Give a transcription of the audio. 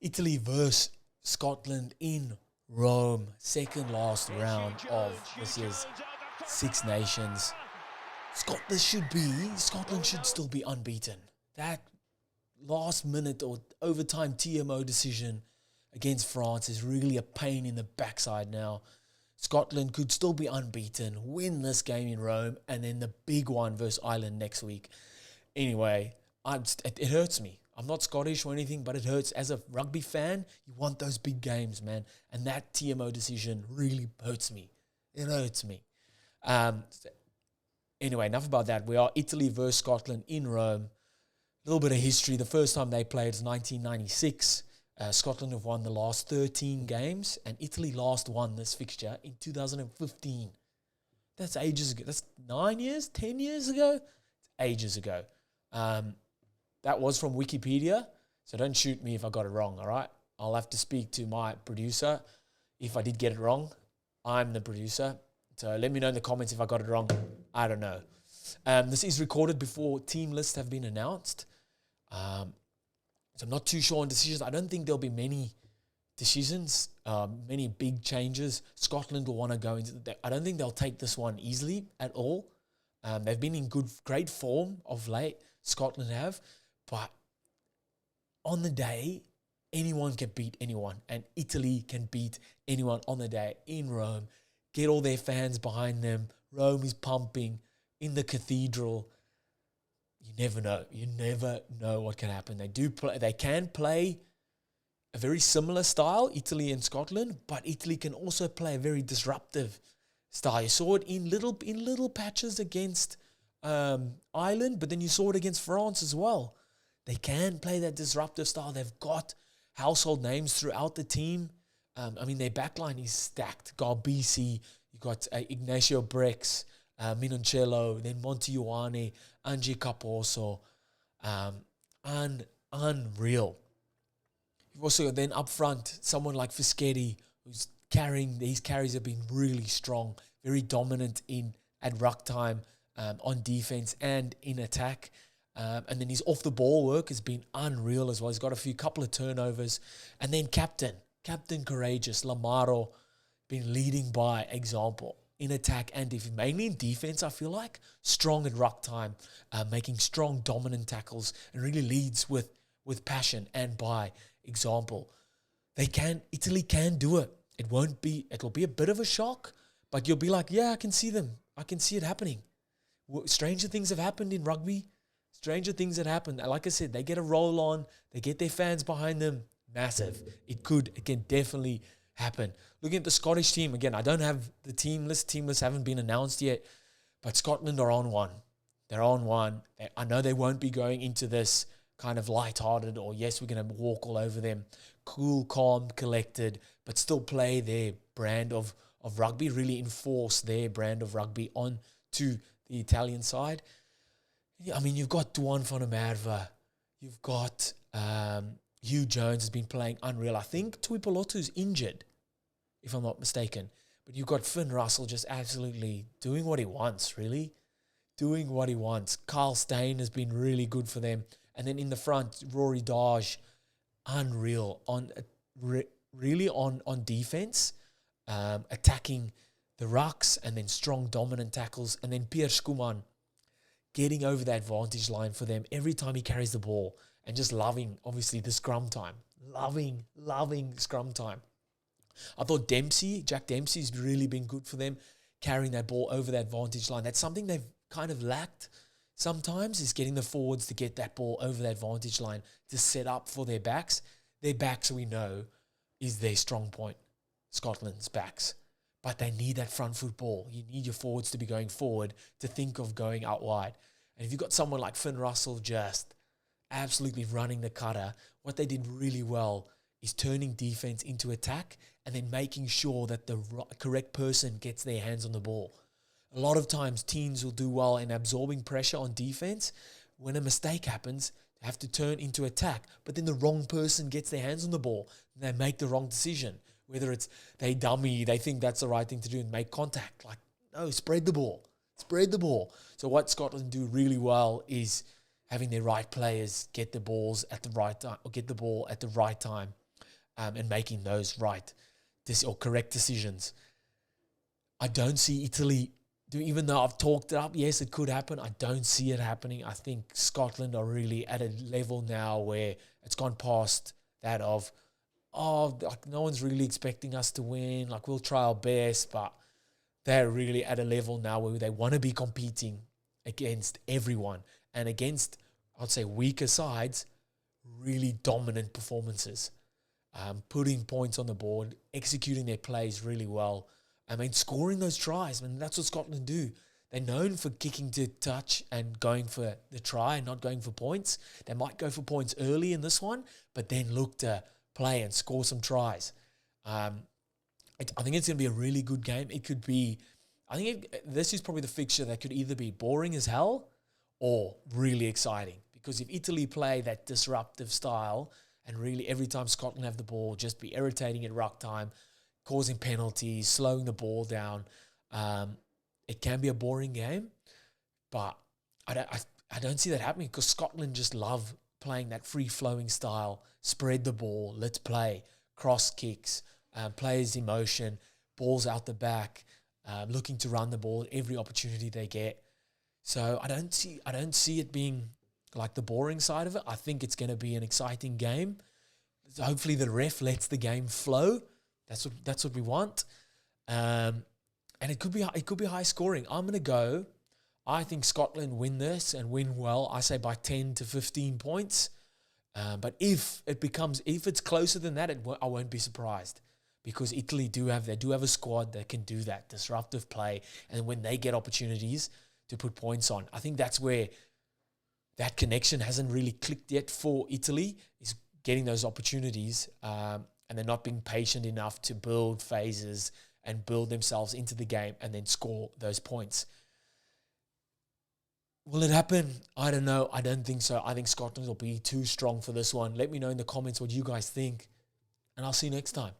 Italy versus Scotland in Rome, second last round of this year's Six Nations. Scotland should still be unbeaten. That last minute or overtime TMO decision against France is really a pain in the backside now. Scotland could still be unbeaten, win this game in Rome, and then the big one versus Ireland next week. Anyway, it hurts me. I'm not Scottish or anything, but it hurts. As a rugby fan, you want those big games, man. And that TMO decision really hurts me. It hurts me. Anyway, enough about that. We are Italy versus Scotland in Rome. A little bit of history. The first time they played was 1996. Scotland have won the last 13 games, and Italy last won this fixture in 2015. That's ages ago. That's 9 years, 10 years ago? It's ages ago. That was from Wikipedia, so don't shoot me if I got it wrong, all right? I'll have to speak to my producer if I did get it wrong. I'm the producer, so let me know in the comments if I got it wrong. I don't know. This is recorded before team lists have been announced. So I'm not too sure on decisions. I don't think there'll be many decisions, many big changes. Scotland will want to go into I don't think they'll take this one easily at all. They've been in great form of late. Scotland have. But on the day, anyone can beat anyone. And Italy can beat anyone on the day in Rome. Get all their fans behind them. Rome is pumping in the cathedral. You never know. You never know what can happen. They can play a very similar style, Italy and Scotland, but Italy can also play a very disruptive style. You saw it in little patches against Ireland, but then you saw it against France as well. They can play that disruptive style. They've got household names throughout the team. Their backline is stacked. Garbisi, you got Ignacio Brex, Minoncello, then Monte Ioane, Angie Caposo. Unreal. You've also got then up front someone like Fischetti, who's his carries have been really strong, very dominant at ruck time, on defense and in attack. And then his off the ball work has been unreal as well. He's got a couple of turnovers. And then Captain Courageous, Lamaro, been leading by example in attack and defense, mainly in defense. I feel like strong at ruck time, making strong dominant tackles, and really leads with passion and by example. Italy can do it. It'll be a bit of a shock, but you'll be like, yeah, I can see them. I can see it happening. Stranger things have happened in rugby. Stranger things that happen. Like I said, they get a roll on. They get their fans behind them. Massive. It can definitely happen. Looking at the Scottish team, again, I don't have the team list. Team lists haven't been announced yet, but Scotland are on one. They're on one. I know they won't be going into this kind of lighthearted or, yes, we're going to walk all over them. Cool, calm, collected, but still play their brand of rugby, really enforce their brand of rugby on to the Italian side. I mean, you've got Duan van der Merwe. You've got Hugh Jones has been playing unreal. I think Tuipulotu's injured, if I'm not mistaken. But you've got Finn Russell just absolutely doing what he wants, really. Doing what he wants. Carl Steyn has been really good for them. And then in the front, Rory Darge, unreal. Really on defense, attacking the rucks, and then strong dominant tackles. And then Pierre Schoeman getting over that vantage line for them every time he carries the ball, and just loving, obviously, the scrum time. Loving scrum time. I thought Jack Dempsey's really been good for them, carrying that ball over that vantage line. That's something they've kind of lacked sometimes, is getting the forwards to get that ball over that vantage line to set up for their backs. Their backs, we know, is their strong point, Scotland's backs. But they need that front foot ball. You need your forwards to be going forward to think of going out wide. And if you've got someone like Finn Russell just absolutely running the cutter, what they did really well is turning defense into attack and then making sure that the correct person gets their hands on the ball. A lot of times teams will do well in absorbing pressure on defense. When a mistake happens, they have to turn into attack, but then the wrong person gets their hands on the ball and they make the wrong decision. Whether it's they dummy, they think that's the right thing to do and make contact. Like, no, spread the ball. So what Scotland do really well is having their right players get the balls at the right time, or get the ball at the right time. and making those correct decisions. I don't see Italy, even though I've talked it up, yes, it could happen. I don't see it happening. I think Scotland are really at a level now where it's gone past that of, like no one's really expecting us to win. Like we'll try our best, but they're really at a level now where they want to be competing against everyone and against, I'd say, weaker sides, really dominant performances, putting points on the board, executing their plays really well. I mean, scoring those tries. I mean, that's what Scotland do. They're known for kicking to touch and going for the try and not going for points. They might go for points early in this one, but then look to play and score some tries. I think it's going to be a really good game. It could be, this is probably the fixture that could either be boring as hell or really exciting. Because if Italy play that disruptive style and really every time Scotland have the ball, just be irritating at ruck time, causing penalties, slowing the ball down, it can be a boring game. But I don't see that happening because Scotland just love playing that free-flowing style, spread the ball, let's play, cross kicks, players in motion, balls out the back, looking to run the ball every opportunity they get. So I don't see it being like the boring side of it. I think it's going to be an exciting game. Hopefully the ref lets the game flow. That's what we want. And it could be high scoring. I'm going to go, I think Scotland win this and win well. I say by 10 to 15 points. But if it's closer than that, I won't be surprised. Because Italy do have a squad that can do that disruptive play, and when they get opportunities to put points on, I think that's where that connection hasn't really clicked yet for Italy, is getting those opportunities, and they're not being patient enough to build phases and build themselves into the game and then score those points. Will it happen? I don't know. I don't think so. I think Scotland will be too strong for this one. Let me know in the comments what you guys think, and I'll see you next time.